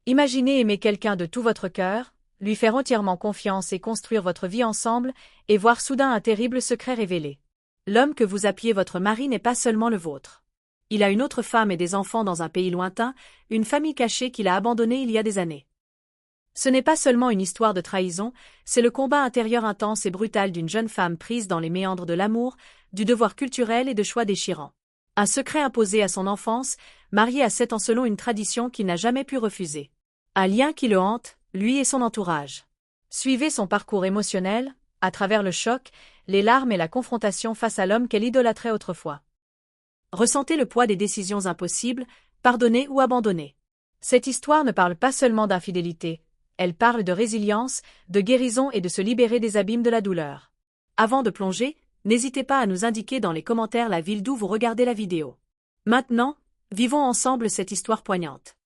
Imaginez aimer quelqu'un de tout votre cœur, lui faire entièrement confiance et construire votre vie ensemble, et voir soudain un terrible secret révélé. L'homme que vous appeliez votre mari n'est pas seulement le vôtre. Il a une autre femme et des enfants dans un pays lointain, une famille cachée qu'il a abandonnée il y a des années. Ce n'est pas seulement une histoire de trahison, c'est le combat intérieur intense et brutal d'une jeune femme prise dans les méandres de l'amour, du devoir culturel et de choix déchirants. Un secret imposé à son enfance, marié à 7 ans selon une tradition qu'il n'a jamais pu refuser. Un lien qui le hante, lui et son entourage. Suivez son parcours émotionnel, à travers le choc, les larmes et la confrontation face à l'homme qu'elle idolâtrait autrefois. Ressentez le poids des décisions impossibles, pardonner ou abandonner. Cette histoire ne parle pas seulement d'infidélité, elle parle de résilience, de guérison et de se libérer des abîmes de la douleur. Avant de plonger, n'hésitez pas à nous indiquer dans les commentaires la ville d'où vous regardez la vidéo. Maintenant, vivons ensemble cette histoire poignante.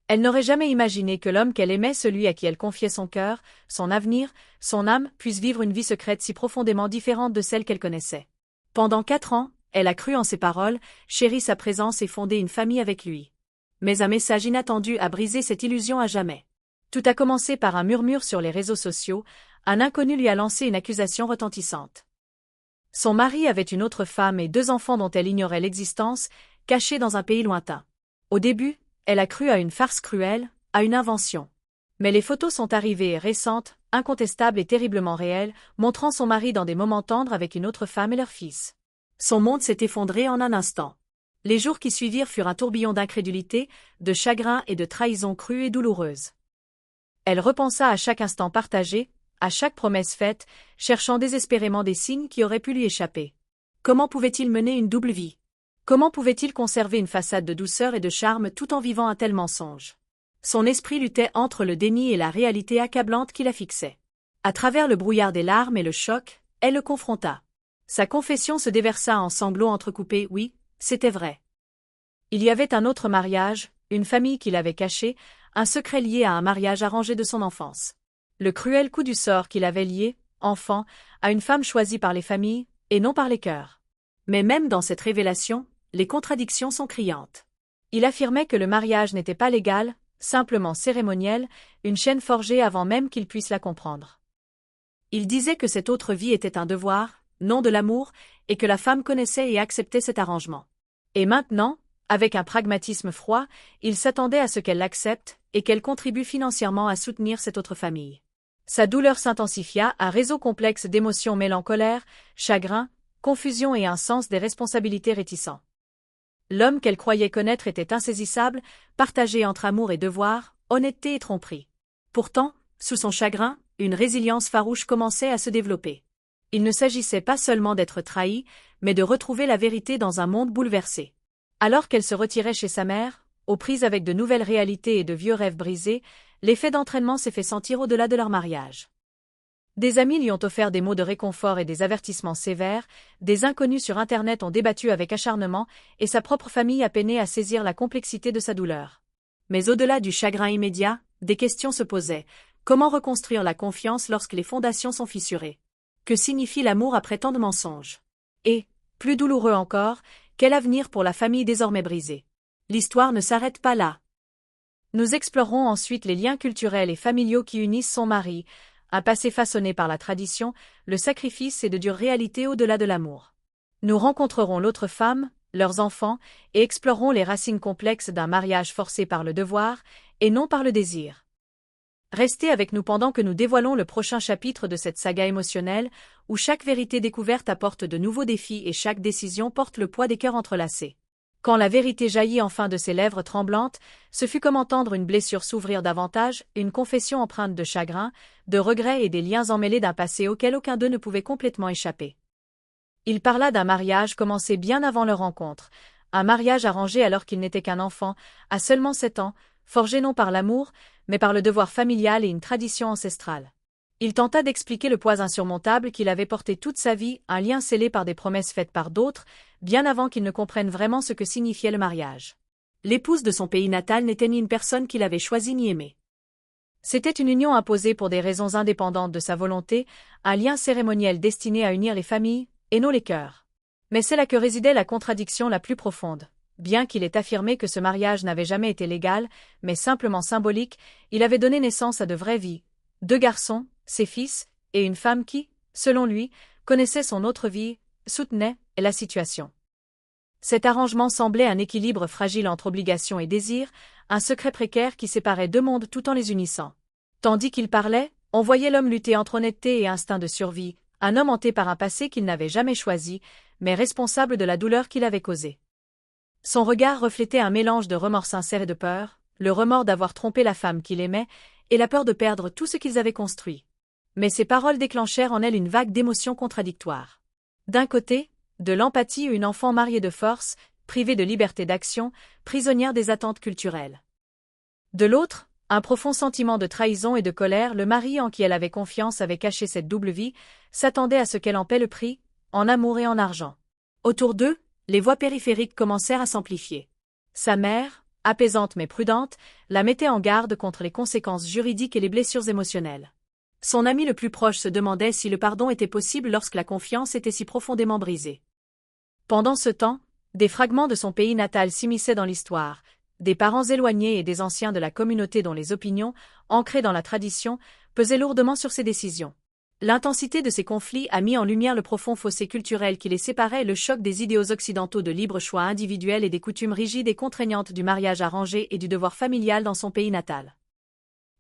Elle n'aurait jamais imaginé que l'homme qu'elle aimait, celui à qui elle confiait son cœur, son avenir, son âme, puisse vivre une vie secrète si profondément différente de celle qu'elle connaissait. Pendant 4 ans, elle a cru en ses paroles, chéri sa présence et fondé une famille avec lui. Mais un message inattendu a brisé cette illusion à jamais. Tout a commencé par un murmure sur les réseaux sociaux, un inconnu lui a lancé une accusation retentissante. Son mari avait une autre femme et 2 enfants dont elle ignorait l'existence, cachés dans un pays lointain. Au début, elle a cru à une farce cruelle, à une invention. Mais les photos sont arrivées récentes, incontestables et terriblement réelles, montrant son mari dans des moments tendres avec une autre femme et leur fils. Son monde s'est effondré en un instant. Les jours qui suivirent furent un tourbillon d'incrédulité, de chagrin et de trahison crue et douloureuse. Elle repensa à chaque instant partagé, à chaque promesse faite, cherchant désespérément des signes qui auraient pu lui échapper. Comment pouvait-il mener une double vie? Comment pouvait-il conserver une façade de douceur et de charme tout en vivant un tel mensonge? Son esprit luttait entre le déni et la réalité accablante qui la fixait. À travers le brouillard des larmes et le choc, elle le confronta. Sa confession se déversa en sanglots entrecoupés, oui, c'était vrai. Il y avait un autre mariage, une famille qu'il avait cachée, un secret lié à un mariage arrangé de son enfance. Le cruel coup du sort qu'il avait lié, enfant, à une femme choisie par les familles, et non par les cœurs. Mais même dans cette révélation, les contradictions sont criantes. Il affirmait que le mariage n'était pas légal, simplement cérémoniel, une chaîne forgée avant même qu'il puisse la comprendre. Il disait que cette autre vie était un devoir, non de l'amour, et que la femme connaissait et acceptait cet arrangement. Et maintenant, avec un pragmatisme froid, il s'attendait à ce qu'elle l'accepte et qu'elle contribue financièrement à soutenir cette autre famille. Sa douleur s'intensifia, un réseau complexe d'émotions mêlant colère, chagrin, confusion et un sens des responsabilités réticent. L'homme qu'elle croyait connaître était insaisissable, partagé entre amour et devoir, honnêteté et tromperie. Pourtant, sous son chagrin, une résilience farouche commençait à se développer. Il ne s'agissait pas seulement d'être trahi, mais de retrouver la vérité dans un monde bouleversé. Alors qu'elle se retirait chez sa mère, aux prises avec de nouvelles réalités et de vieux rêves brisés, l'effet d'entraînement s'est fait sentir au-delà de leur mariage. Des amis lui ont offert des mots de réconfort et des avertissements sévères, des inconnus sur Internet ont débattu avec acharnement, et sa propre famille a peiné à saisir la complexité de sa douleur. Mais au-delà du chagrin immédiat, des questions se posaient. Comment reconstruire la confiance lorsque les fondations sont fissurées? Que signifie l'amour après tant de mensonges? Et, plus douloureux encore, quel avenir pour la famille désormais brisée? L'histoire ne s'arrête pas là. Nous explorerons ensuite les liens culturels et familiaux qui unissent son mari, un passé façonné par la tradition, le sacrifice et de dures réalités au-delà de l'amour. Nous rencontrerons l'autre femme, leurs enfants, et explorerons les racines complexes d'un mariage forcé par le devoir, et non par le désir. Restez avec nous pendant que nous dévoilons le prochain chapitre de cette saga émotionnelle, où chaque vérité découverte apporte de nouveaux défis et chaque décision porte le poids des cœurs entrelacés. Quand la vérité jaillit enfin de ses lèvres tremblantes, ce fut comme entendre une blessure s'ouvrir davantage, une confession empreinte de chagrin, de regret et des liens emmêlés d'un passé auquel aucun d'eux ne pouvait complètement échapper. Il parla d'un mariage commencé bien avant leur rencontre, un mariage arrangé alors qu'il n'était qu'un enfant, à seulement 7 ans, forgé non par l'amour, mais par le devoir familial et une tradition ancestrale. Il tenta d'expliquer le poids insurmontable qu'il avait porté toute sa vie, un lien scellé par des promesses faites par d'autres, bien avant qu'il ne comprenne vraiment ce que signifiait le mariage. L'épouse de son pays natal n'était ni une personne qu'il avait choisie ni aimée. C'était une union imposée pour des raisons indépendantes de sa volonté, un lien cérémoniel destiné à unir les familles, et non les cœurs. Mais c'est là que résidait la contradiction la plus profonde. Bien qu'il ait affirmé que ce mariage n'avait jamais été légal, mais simplement symbolique, il avait donné naissance à de vraies vies. 2 garçons, ses fils, et une femme qui, selon lui, connaissait son autre vie, soutenait la situation. Cet arrangement semblait un équilibre fragile entre obligation et désir, un secret précaire qui séparait 2 mondes tout en les unissant. Tandis qu'il parlait, on voyait l'homme lutter entre honnêteté et instinct de survie, un homme hanté par un passé qu'il n'avait jamais choisi, mais responsable de la douleur qu'il avait causée. Son regard reflétait un mélange de remords sincères et de peur, le remords d'avoir trompé la femme qu'il aimait, et la peur de perdre tout ce qu'ils avaient construit. Mais ces paroles déclenchèrent en elle une vague d'émotions contradictoires. D'un côté, de l'empathie, une enfant mariée de force, privée de liberté d'action, prisonnière des attentes culturelles. De l'autre, un profond sentiment de trahison et de colère, le mari en qui elle avait confiance avait caché cette double vie, s'attendait à ce qu'elle en paie le prix, en amour et en argent. Autour d'eux, les voix périphériques commencèrent à s'amplifier. Sa mère, apaisante mais prudente, la mettait en garde contre les conséquences juridiques et les blessures émotionnelles. Son ami le plus proche se demandait si le pardon était possible lorsque la confiance était si profondément brisée. Pendant ce temps, des fragments de son pays natal s'immisçaient dans l'histoire, des parents éloignés et des anciens de la communauté dont les opinions, ancrées dans la tradition, pesaient lourdement sur ses décisions. L'intensité de ces conflits a mis en lumière le profond fossé culturel qui les séparait et le choc des idéaux occidentaux de libre choix individuel et des coutumes rigides et contraignantes du mariage arrangé et du devoir familial dans son pays natal.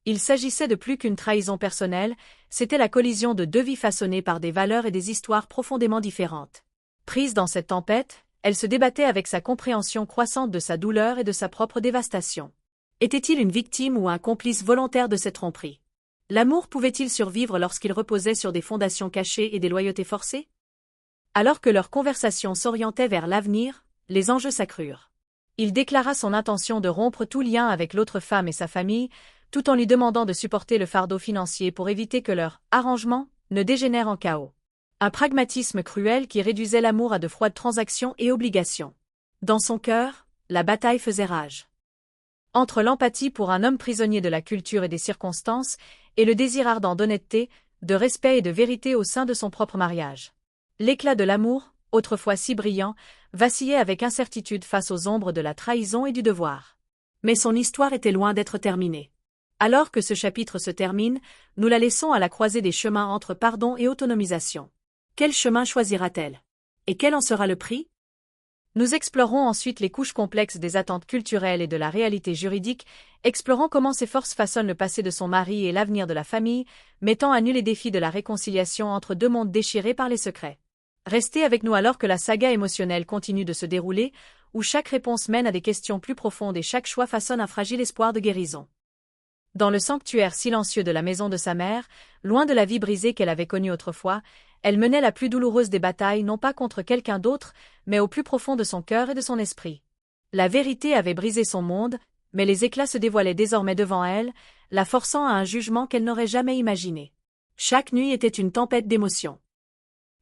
Il s'agissait de plus qu'une trahison personnelle, c'était la collision de 2 vies façonnées par des valeurs et des histoires profondément différentes. Prise dans cette tempête, elle se débattait avec sa compréhension croissante de sa douleur et de sa propre dévastation. Était-il une victime ou un complice volontaire de cette tromperie? L'amour pouvait-il survivre lorsqu'il reposait sur des fondations cachées et des loyautés forcées? Alors que leur conversation s'orientait vers l'avenir, les enjeux s'accrurent. Il déclara son intention de rompre tout lien avec l'autre femme et sa famille, tout en lui demandant de supporter le fardeau financier pour éviter que leur arrangement ne dégénère en chaos. Un pragmatisme cruel qui réduisait l'amour à de froides transactions et obligations. Dans son cœur, la bataille faisait rage. Entre l'empathie pour un homme prisonnier de la culture et des circonstances, et le désir ardent d'honnêteté, de respect et de vérité au sein de son propre mariage. L'éclat de l'amour, autrefois si brillant, vacillait avec incertitude face aux ombres de la trahison et du devoir. Mais son histoire était loin d'être terminée. Alors que ce chapitre se termine, nous la laissons à la croisée des chemins entre pardon et autonomisation. Quel chemin choisira-t-elle? Et quel en sera le prix? Nous explorons ensuite les couches complexes des attentes culturelles et de la réalité juridique, explorant comment ces forces façonnent le passé de son mari et l'avenir de la famille, mettant à nu les défis de la réconciliation entre 2 mondes déchirés par les secrets. Restez avec nous alors que la saga émotionnelle continue de se dérouler, où chaque réponse mène à des questions plus profondes et chaque choix façonne un fragile espoir de guérison. Dans le sanctuaire silencieux de la maison de sa mère, loin de la vie brisée qu'elle avait connue autrefois, elle menait la plus douloureuse des batailles non pas contre quelqu'un d'autre, mais au plus profond de son cœur et de son esprit. La vérité avait brisé son monde, mais les éclats se dévoilaient désormais devant elle, la forçant à un jugement qu'elle n'aurait jamais imaginé. Chaque nuit était une tempête d'émotions.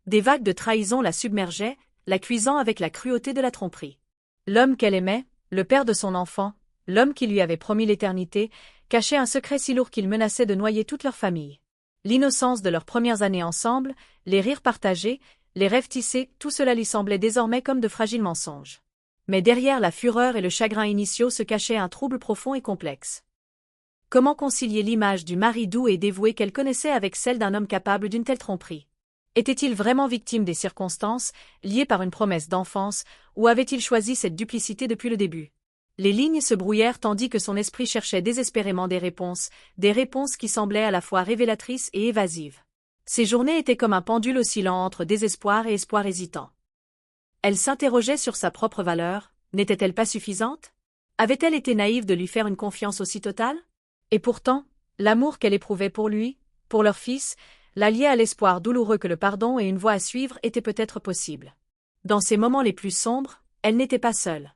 Des vagues de trahison la submergeaient, la cuisant avec la cruauté de la tromperie. L'homme qu'elle aimait, le père de son enfant, l'homme qui lui avait promis l'éternité, cachait un secret si lourd qu'il menaçait de noyer toute leur famille. L'innocence de leurs premières années ensemble, les rires partagés, les rêves tissés, tout cela lui semblait désormais comme de fragiles mensonges. Mais derrière la fureur et le chagrin initiaux se cachait un trouble profond et complexe. Comment concilier l'image du mari doux et dévoué qu'elle connaissait avec celle d'un homme capable d'une telle tromperie? Était-il vraiment victime des circonstances, lié par une promesse d'enfance, ou avait-il choisi cette duplicité depuis le début? Les lignes se brouillèrent tandis que son esprit cherchait désespérément des réponses qui semblaient à la fois révélatrices et évasives. Ses journées étaient comme un pendule oscillant entre désespoir et espoir hésitant. Elle s'interrogeait sur sa propre valeur, n'était-elle pas suffisante? Avait-elle été naïve de lui faire une confiance aussi totale? Et pourtant, l'amour qu'elle éprouvait pour lui, pour leur fils, la liait à l'espoir douloureux que le pardon et une voie à suivre étaient peut-être possibles. Dans ces moments les plus sombres, elle n'était pas seule.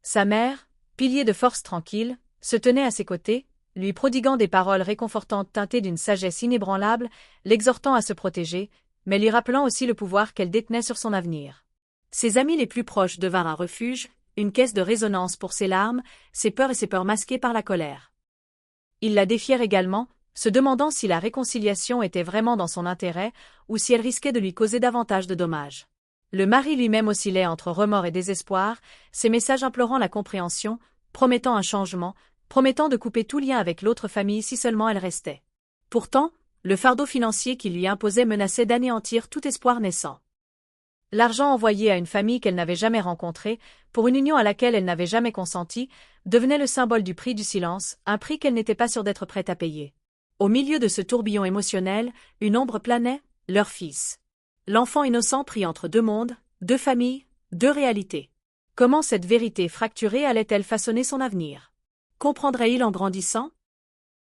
Sa mère, pilier de force tranquille, se tenait à ses côtés, lui prodiguant des paroles réconfortantes teintées d'une sagesse inébranlable, l'exhortant à se protéger, mais lui rappelant aussi le pouvoir qu'elle détenait sur son avenir. Ses amis les plus proches devinrent un refuge, une caisse de résonance pour ses larmes, ses peurs et ses peurs masquées par la colère. Ils la défièrent également, se demandant si la réconciliation était vraiment dans son intérêt ou si elle risquait de lui causer davantage de dommages. Le mari lui-même oscillait entre remords et désespoir, ses messages implorant la compréhension, promettant un changement, promettant de couper tout lien avec l'autre famille si seulement elle restait. Pourtant, le fardeau financier qu'il lui imposait menaçait d'anéantir tout espoir naissant. L'argent envoyé à une famille qu'elle n'avait jamais rencontrée, pour une union à laquelle elle n'avait jamais consenti, devenait le symbole du prix du silence, un prix qu'elle n'était pas sûre d'être prête à payer. Au milieu de ce tourbillon émotionnel, une ombre planait, leur fils. L'enfant innocent pris entre deux mondes, deux familles, deux réalités. Comment cette vérité fracturée allait-elle façonner son avenir? Comprendrait-il en grandissant?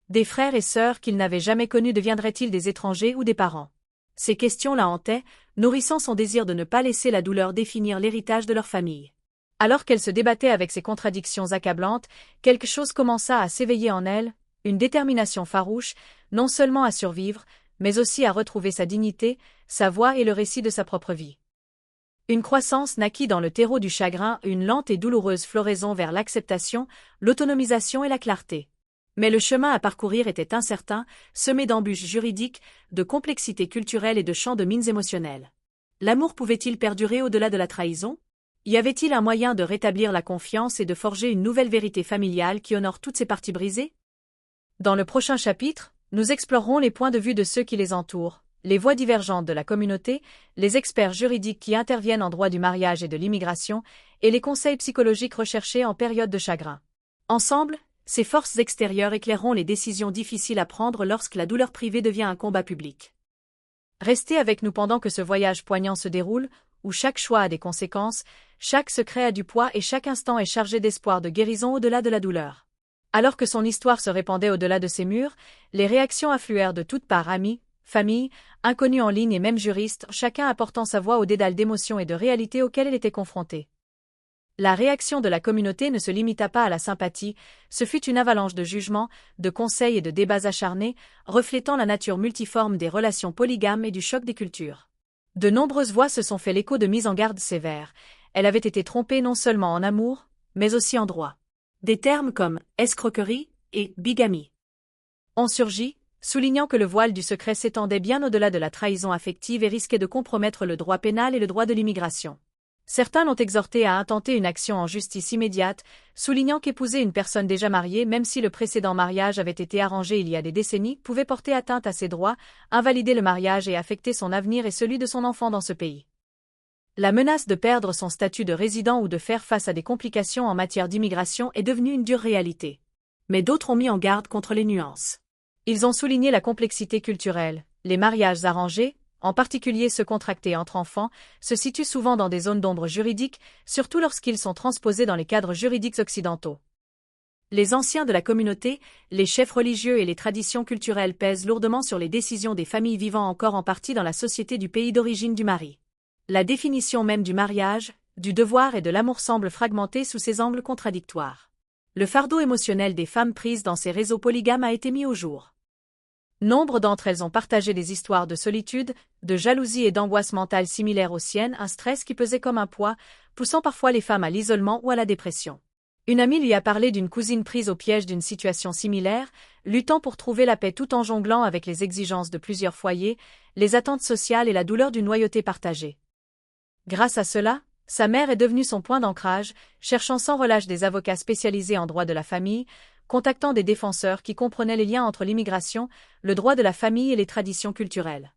Des frères et sœurs qu'il n'avait jamais connus deviendraient-ils des étrangers ou des parents? Ces questions la hantaient, nourrissant son désir de ne pas laisser la douleur définir l'héritage de leur famille. Alors qu'elle se débattait avec ces contradictions accablantes, quelque chose commença à s'éveiller en elle, une détermination farouche, non seulement à survivre, mais aussi à retrouver sa dignité, sa voix et le récit de sa propre vie. Une croissance naquit dans le terreau du chagrin, une lente et douloureuse floraison vers l'acceptation, l'autonomisation et la clarté. Mais le chemin à parcourir était incertain, semé d'embûches juridiques, de complexité culturelle et de champs de mines émotionnelles. L'amour pouvait-il perdurer au-delà de la trahison? Y avait-il un moyen de rétablir la confiance et de forger une nouvelle vérité familiale qui honore toutes ces parties brisées? Dans le prochain chapitre, nous explorerons les points de vue de ceux qui les entourent, les voix divergentes de la communauté, les experts juridiques qui interviennent en droit du mariage et de l'immigration, et les conseils psychologiques recherchés en période de chagrin. Ensemble, ces forces extérieures éclaireront les décisions difficiles à prendre lorsque la douleur privée devient un combat public. Restez avec nous pendant que ce voyage poignant se déroule, où chaque choix a des conséquences, chaque secret a du poids et chaque instant est chargé d'espoir de guérison au-delà de la douleur. Alors que son histoire se répandait au-delà de ses murs, les réactions affluèrent de toutes parts, amis, familles, inconnus en ligne et même juristes, chacun apportant sa voix au dédale d'émotions et de réalités auxquelles elle était confrontée. La réaction de la communauté ne se limita pas à la sympathie, ce fut une avalanche de jugements, de conseils et de débats acharnés, reflétant la nature multiforme des relations polygames et du choc des cultures. De nombreuses voix se sont fait l'écho de mises en garde sévères. Elle avait été trompée non seulement en amour, mais aussi en droit. Des termes comme escroquerie et bigamie ont surgi, soulignant que le voile du secret s'étendait bien au-delà de la trahison affective et risquait de compromettre le droit pénal et le droit de l'immigration. Certains l'ont exhorté à intenter une action en justice immédiate, soulignant qu'épouser une personne déjà mariée, même si le précédent mariage avait été arrangé il y a des décennies, pouvait porter atteinte à ses droits, invalider le mariage et affecter son avenir et celui de son enfant dans ce pays. La menace de perdre son statut de résident ou de faire face à des complications en matière d'immigration est devenue une dure réalité. Mais d'autres ont mis en garde contre les nuances. Ils ont souligné la complexité culturelle. Les mariages arrangés, en particulier ceux contractés entre enfants, se situent souvent dans des zones d'ombre juridiques, surtout lorsqu'ils sont transposés dans les cadres juridiques occidentaux. Les anciens de la communauté, les chefs religieux et les traditions culturelles pèsent lourdement sur les décisions des familles vivant encore en partie dans la société du pays d'origine du mari. La définition même du mariage, du devoir et de l'amour semble fragmentée sous ces angles contradictoires. Le fardeau émotionnel des femmes prises dans ces réseaux polygames a été mis au jour. Nombre d'entre elles ont partagé des histoires de solitude, de jalousie et d'angoisse mentale similaires aux siennes, un stress qui pesait comme un poids, poussant parfois les femmes à l'isolement ou à la dépression. Une amie lui a parlé d'une cousine prise au piège d'une situation similaire, luttant pour trouver la paix tout en jonglant avec les exigences de plusieurs foyers, les attentes sociales et la douleur d'une loyauté partagée. Grâce à cela, sa mère est devenue son point d'ancrage, cherchant sans relâche des avocats spécialisés en droit de la famille, contactant des défenseurs qui comprenaient les liens entre l'immigration, le droit de la famille et les traditions culturelles.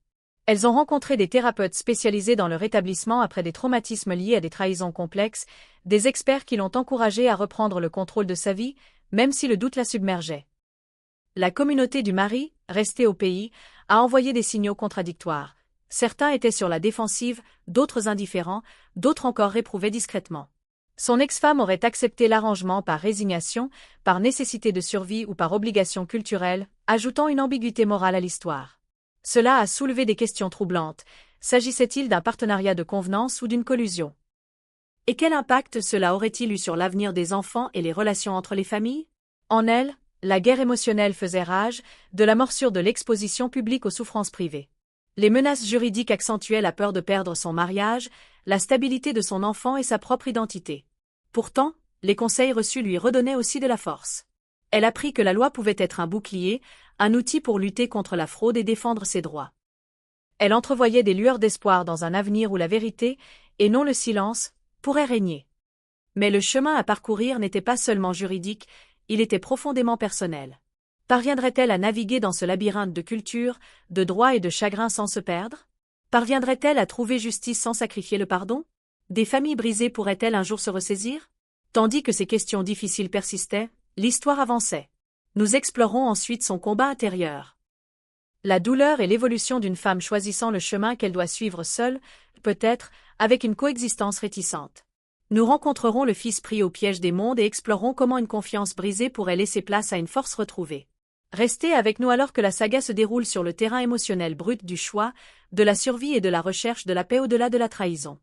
Elles ont rencontré des thérapeutes spécialisés dans le rétablissement après des traumatismes liés à des trahisons complexes, des experts qui l'ont encouragée à reprendre le contrôle de sa vie, même si le doute la submergeait. La communauté du mari, restée au pays, a envoyé des signaux contradictoires. Certains étaient sur la défensive, d'autres indifférents, d'autres encore réprouvaient discrètement. Son ex-femme aurait accepté l'arrangement par résignation, par nécessité de survie ou par obligation culturelle, ajoutant une ambiguïté morale à l'histoire. Cela a soulevé des questions troublantes. S'agissait-il d'un partenariat de convenance ou d'une collusion? Et quel impact cela aurait-il eu sur l'avenir des enfants et les relations entre les familles? En elle, la guerre émotionnelle faisait rage, de la morsure de l'exposition publique aux souffrances privées. Les menaces juridiques accentuaient la peur de perdre son mariage, la stabilité de son enfant et sa propre identité. Pourtant, les conseils reçus lui redonnaient aussi de la force. Elle apprit que la loi pouvait être un bouclier, un outil pour lutter contre la fraude et défendre ses droits. Elle entrevoyait des lueurs d'espoir dans un avenir où la vérité, et non le silence, pourrait régner. Mais le chemin à parcourir n'était pas seulement juridique, il était profondément personnel. Parviendrait-elle à naviguer dans ce labyrinthe de culture, de droit et de chagrin sans se perdre? Parviendrait-elle à trouver justice sans sacrifier le pardon? Des familles brisées pourraient-elles un jour se ressaisir? Tandis que ces questions difficiles persistaient, l'histoire avançait. Nous explorons ensuite son combat intérieur. La douleur et l'évolution d'une femme choisissant le chemin qu'elle doit suivre seule, peut-être, avec une coexistence réticente. Nous rencontrerons le fils pris au piège des mondes et explorerons comment une confiance brisée pourrait laisser place à une force retrouvée. Restez avec nous alors que la saga se déroule sur le terrain émotionnel brut du choix, de la survie et de la recherche de la paix au-delà de la trahison.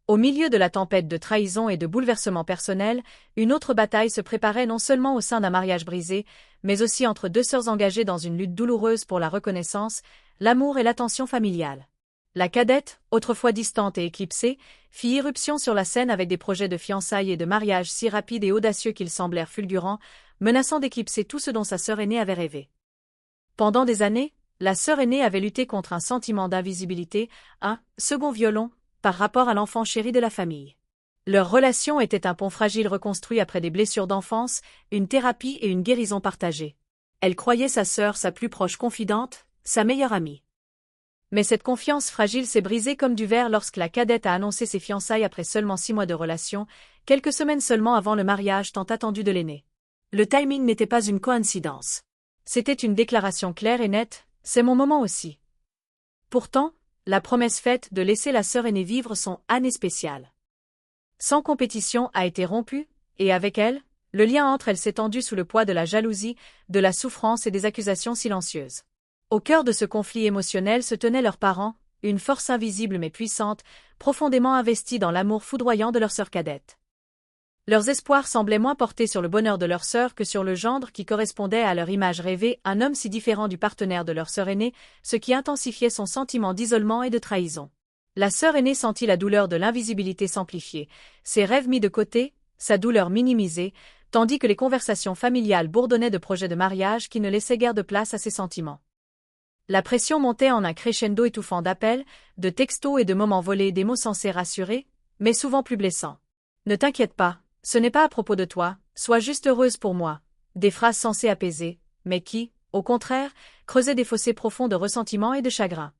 Au milieu de la tempête de trahison et de bouleversements personnels, une autre bataille se préparait non seulement au sein d'un mariage brisé, mais aussi entre deux sœurs engagées dans une lutte douloureuse pour la reconnaissance, l'amour et l'attention familiale. La cadette, autrefois distante et éclipsée, fit irruption sur la scène avec des projets de fiançailles et de mariage si rapides et audacieux qu'ils semblèrent fulgurants, menaçant d'éclipser tout ce dont sa sœur aînée avait rêvé. Pendant des années, la sœur aînée avait lutté contre un sentiment d'invisibilité, un second violon, par rapport à l'enfant chéri de la famille. Leur relation était un pont fragile reconstruit après des blessures d'enfance, une thérapie et une guérison partagée. Elle croyait sa sœur sa plus proche confidente, sa meilleure amie. Mais cette confiance fragile s'est brisée comme du verre lorsque la cadette a annoncé ses fiançailles après seulement 6 mois de relation, quelques semaines seulement avant le mariage tant attendu de l'aînée. Le timing n'était pas une coïncidence. C'était une déclaration claire et nette, c'est mon moment aussi. Pourtant, la promesse faite de laisser la sœur aînée vivre son année spéciale sans compétition a été rompue, et avec elle, le lien entre elles s'est tendu sous le poids de la jalousie, de la souffrance et des accusations silencieuses. Au cœur de ce conflit émotionnel se tenaient leurs parents, une force invisible mais puissante, profondément investie dans l'amour foudroyant de leur sœur cadette. Leurs espoirs semblaient moins portés sur le bonheur de leur sœur que sur le gendre qui correspondait à leur image rêvée, un homme si différent du partenaire de leur sœur aînée, ce qui intensifiait son sentiment d'isolement et de trahison. La sœur aînée sentit la douleur de l'invisibilité s'amplifier, ses rêves mis de côté, sa douleur minimisée, tandis que les conversations familiales bourdonnaient de projets de mariage qui ne laissaient guère de place à ses sentiments. La pression montait en un crescendo étouffant d'appels, de textos et de moments volés des mots censés rassurer, mais souvent plus blessants. « Ne t'inquiète pas, ce n'est pas à propos de toi, sois juste heureuse pour moi », des phrases censées apaiser, mais qui, au contraire, creusaient des fossés profonds de ressentiment et de chagrin.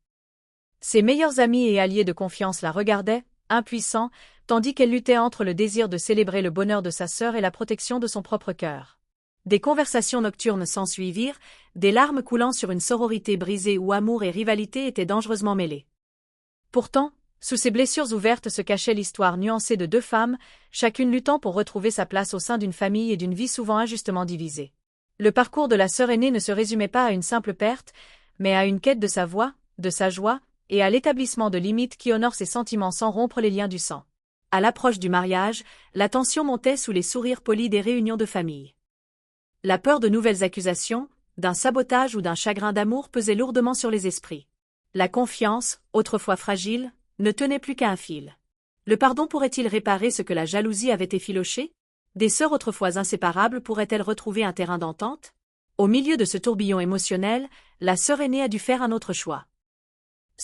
Ses meilleurs amis et alliés de confiance la regardaient, impuissants, tandis qu'elle luttait entre le désir de célébrer le bonheur de sa sœur et la protection de son propre cœur. Des conversations nocturnes s'ensuivirent, des larmes coulant sur une sororité brisée où amour et rivalité étaient dangereusement mêlés. Pourtant, sous ces blessures ouvertes se cachait l'histoire nuancée de deux femmes, chacune luttant pour retrouver sa place au sein d'une famille et d'une vie souvent injustement divisée. Le parcours de la sœur aînée ne se résumait pas à une simple perte, mais à une quête de sa voix, de sa joie, et à l'établissement de limites qui honorent ses sentiments sans rompre les liens du sang. À l'approche du mariage, la tension montait sous les sourires polis des réunions de famille. La peur de nouvelles accusations, d'un sabotage ou d'un chagrin d'amour pesait lourdement sur les esprits. La confiance, autrefois fragile, ne tenait plus qu'à un fil. Le pardon pourrait-il réparer ce que la jalousie avait effiloché? Des sœurs autrefois inséparables pourraient-elles retrouver un terrain d'entente? Au milieu de ce tourbillon émotionnel, la sœur aînée a dû faire un autre choix.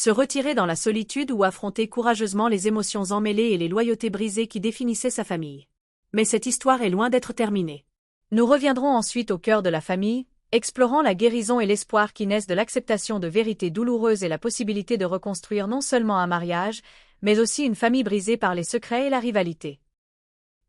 Se retirer dans la solitude ou affronter courageusement les émotions emmêlées et les loyautés brisées qui définissaient sa famille. Mais cette histoire est loin d'être terminée. Nous reviendrons ensuite au cœur de la famille, explorant la guérison et l'espoir qui naissent de l'acceptation de vérités douloureuses et la possibilité de reconstruire non seulement un mariage, mais aussi une famille brisée par les secrets et la rivalité.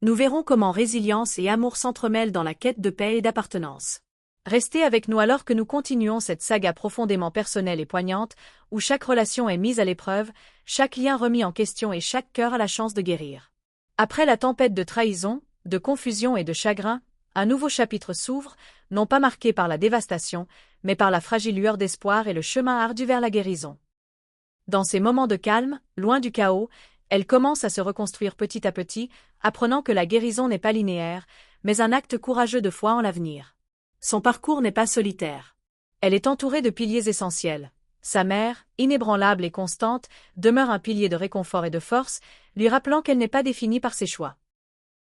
Nous verrons comment résilience et amour s'entremêlent dans la quête de paix et d'appartenance. Restez avec nous alors que nous continuons cette saga profondément personnelle et poignante, où chaque relation est mise à l'épreuve, chaque lien remis en question et chaque cœur a la chance de guérir. Après la tempête de trahison, de confusion et de chagrin, un nouveau chapitre s'ouvre, non pas marqué par la dévastation, mais par la fragile lueur d'espoir et le chemin ardu vers la guérison. Dans ces moments de calme, loin du chaos, elle commence à se reconstruire petit à petit, apprenant que la guérison n'est pas linéaire, mais un acte courageux de foi en l'avenir. Son parcours n'est pas solitaire. Elle est entourée de piliers essentiels. Sa mère, inébranlable et constante, demeure un pilier de réconfort et de force, lui rappelant qu'elle n'est pas définie par ses choix.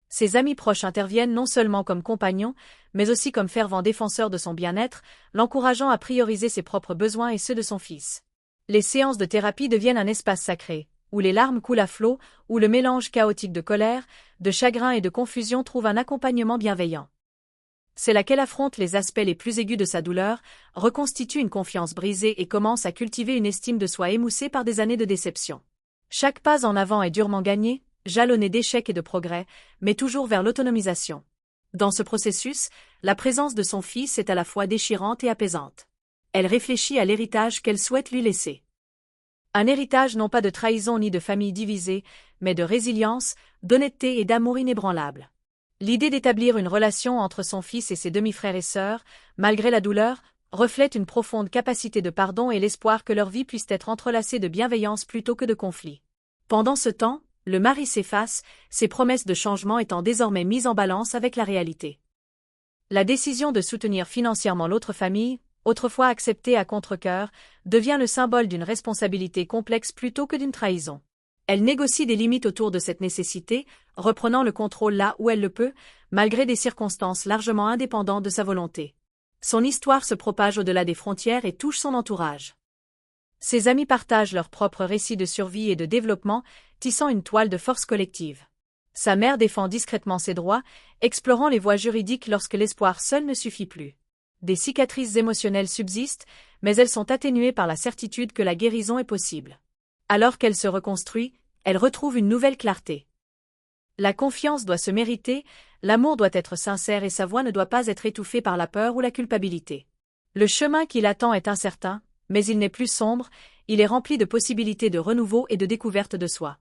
Ses amis proches interviennent non seulement comme compagnons, mais aussi comme fervents défenseurs de son bien-être, l'encourageant à prioriser ses propres besoins et ceux de son fils. Les séances de thérapie deviennent un espace sacré, où les larmes coulent à flot, où le mélange chaotique de colère, de chagrin et de confusion trouve un accompagnement bienveillant. C'est là qu'elle affronte les aspects les plus aigus de sa douleur, reconstitue une confiance brisée et commence à cultiver une estime de soi émoussée par des années de déception. Chaque pas en avant est durement gagné, jalonné d'échecs et de progrès, mais toujours vers l'autonomisation. Dans ce processus, la présence de son fils est à la fois déchirante et apaisante. Elle réfléchit à l'héritage qu'elle souhaite lui laisser. Un héritage non pas de trahison ni de famille divisée, mais de résilience, d'honnêteté et d'amour inébranlable. L'idée d'établir une relation entre son fils et ses demi-frères et sœurs, malgré la douleur, reflète une profonde capacité de pardon et l'espoir que leur vie puisse être entrelacée de bienveillance plutôt que de conflit. Pendant ce temps, le mari s'efface, ses promesses de changement étant désormais mises en balance avec la réalité. La décision de soutenir financièrement l'autre famille, autrefois acceptée à contre-cœur, devient le symbole d'une responsabilité complexe plutôt que d'une trahison. Elle négocie des limites autour de cette nécessité, reprenant le contrôle là où elle le peut, malgré des circonstances largement indépendantes de sa volonté. Son histoire se propage au-delà des frontières et touche son entourage. Ses amis partagent leurs propres récits de survie et de développement, tissant une toile de force collective. Sa mère défend discrètement ses droits, explorant les voies juridiques lorsque l'espoir seul ne suffit plus. Des cicatrices émotionnelles subsistent, mais elles sont atténuées par la certitude que la guérison est possible. Alors qu'elle se reconstruit, elle retrouve une nouvelle clarté. La confiance doit se mériter, l'amour doit être sincère et sa voix ne doit pas être étouffée par la peur ou la culpabilité. Le chemin qui l'attend est incertain, mais il n'est plus sombre, il est rempli de possibilités de renouveau et de découverte de soi.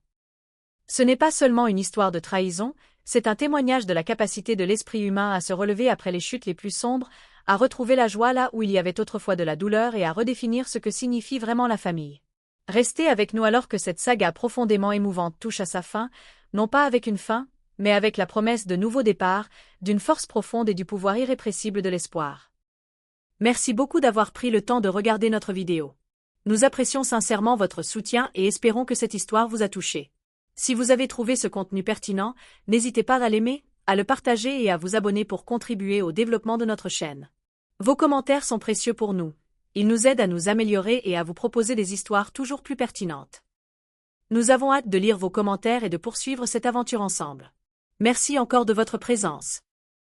Ce n'est pas seulement une histoire de trahison, c'est un témoignage de la capacité de l'esprit humain à se relever après les chutes les plus sombres, à retrouver la joie là où il y avait autrefois de la douleur et à redéfinir ce que signifie vraiment la famille. Restez avec nous alors que cette saga profondément émouvante touche à sa fin, non pas avec une fin, mais avec la promesse de nouveaux départs, d'une force profonde et du pouvoir irrépressible de l'espoir. Merci beaucoup d'avoir pris le temps de regarder notre vidéo. Nous apprécions sincèrement votre soutien et espérons que cette histoire vous a touché. Si vous avez trouvé ce contenu pertinent, n'hésitez pas à l'aimer, à le partager et à vous abonner pour contribuer au développement de notre chaîne. Vos commentaires sont précieux pour nous. Ils nous aident à nous améliorer et à vous proposer des histoires toujours plus pertinentes. Nous avons hâte de lire vos commentaires et de poursuivre cette aventure ensemble. Merci encore de votre présence.